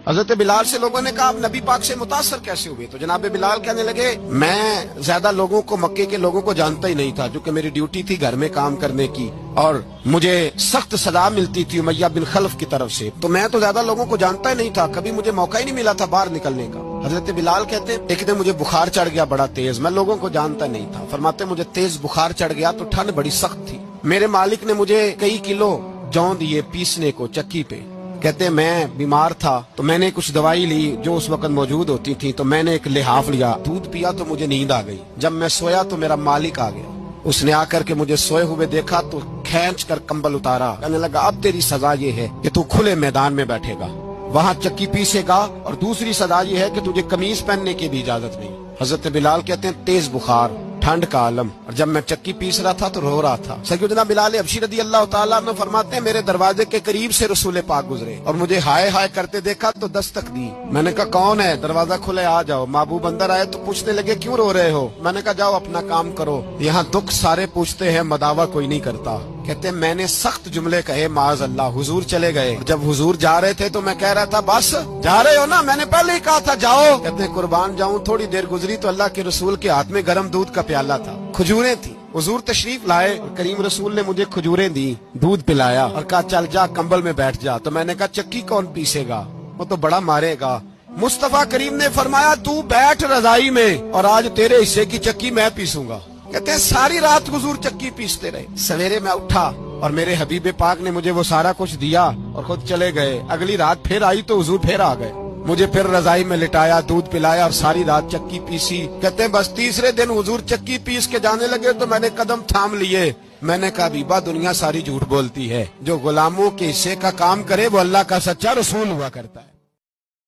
حضرت بلال سے لوگوں نے کہا آپ نبی پاک سے متاثر کیسے ہوئے؟ تو جناب بلال کہنے لگے میں زیادہ لوگوں کو، مکے کے لوگوں کو جانتا ہی نہیں تھا، جو کہ میری ڈیوٹی تھی گھر میں کام کرنے کی، اور مجھے سخت سزا ملتی تھی امیہ بن خلف کی طرف سے، تو میں تو زیادہ لوگوں کو جانتا ہی نہیں تھا، کبھی مجھے موقع ہی نہیں ملا تھا باہر نکلنے کا۔ حضرت بلال کہتے ایک دن مجھے بخار چڑھ گیا بڑا تیز، میں لوگوں کو جانتا نہیں تھا، فرماتے مجھے تیز بخار چڑھ گیا تو ٹھنڈ بڑی سخت تھی، میرے مالک نے مجھے کئی کلو جوں دیے پیسنے کو چکی پہ، کہتے میں بیمار تھا تو میں نے کچھ دوائی لی جو اس وقت موجود ہوتی تھی، تو میں نے ایک لحاف لیا، دودھ پیا تو مجھے نیند آ گئی، جب میں سویا تو میرا مالک آ گیا، اس نے آ کر کے مجھے سوئے ہوئے دیکھا تو کھینچ کر کمبل اتارا، کہنے لگا اب تیری سزا یہ ہے کہ تو کھلے میدان میں بیٹھے گا، وہاں چکی پیسے گا، اور دوسری سزا یہ ہے کہ تجھے قمیض پہننے کی بھی اجازت نہیں۔ حضرت بلال کہتے ہیں تیز بخار، ٹھنڈ کا عالم، اور جب میں چکی پیس رہا تھا تو رو رہا تھا۔ سیدنا بلال حبشی رضی اللہ تعالیٰ عنہ فرماتے ہیں میرے دروازے کے قریب سے رسول پاک گزرے اور مجھے ہائے ہائے کرتے دیکھا تو دستک دی، میں نے کہا کون ہے؟ دروازہ کھلے آ جاؤ۔ محبوب اندر آئے تو پوچھنے لگے کیوں رو رہے ہو؟ میں نے کہا جاؤ اپنا کام کرو، یہاں دکھ سارے پوچھتے ہیں مداوا کوئی نہیں کرتا۔ کہتے ہیں میں نے سخت جملے کہے معاذ اللہ، حضور چلے گئے، جب حضور جا رہے تھے تو میں کہہ رہا تھا بس جا رہے ہو نا، میں نے پہلے ہی کہا تھا جاؤ۔ کہتے ہیں قربان جاؤں، تھوڑی دیر گزری تو اللہ کے رسول کے ہاتھ میں گرم دودھ کا پیالہ تھا، کھجوریں تھی، حضور تشریف لائے، کریم رسول نے مجھے کھجوریں دی، دودھ پلایا اور کہا چل جا کمبل میں بیٹھ جا، تو میں نے کہا چکی کون پیسے گا، وہ تو بڑا مارے گا۔ مصطفیٰ کریم نے فرمایا تو بیٹھ رضائی میں اور آج تیرے حصے کی چکی میں پیسوں گا۔ کہتے ہیں ساری رات حضور چکی پیستے رہے، سویرے میں اٹھا اور میرے حبیب پاک نے مجھے وہ سارا کچھ دیا اور خود چلے گئے۔ اگلی رات پھر آئی تو حضور پھر آ گئے، مجھے پھر رضائی میں لٹایا، دودھ پلایا اور ساری رات چکی پیسی۔ کہتے ہیں بس تیسرے دن حضور چکی پیس کے جانے لگے تو میں نے قدم تھام لیے، میں نے کہا بیبا دنیا ساری جھوٹ بولتی ہے، جو غلاموں کے حصے کا کام کرے وہ اللہ کا سچا رسول ہوا کرتا ہے۔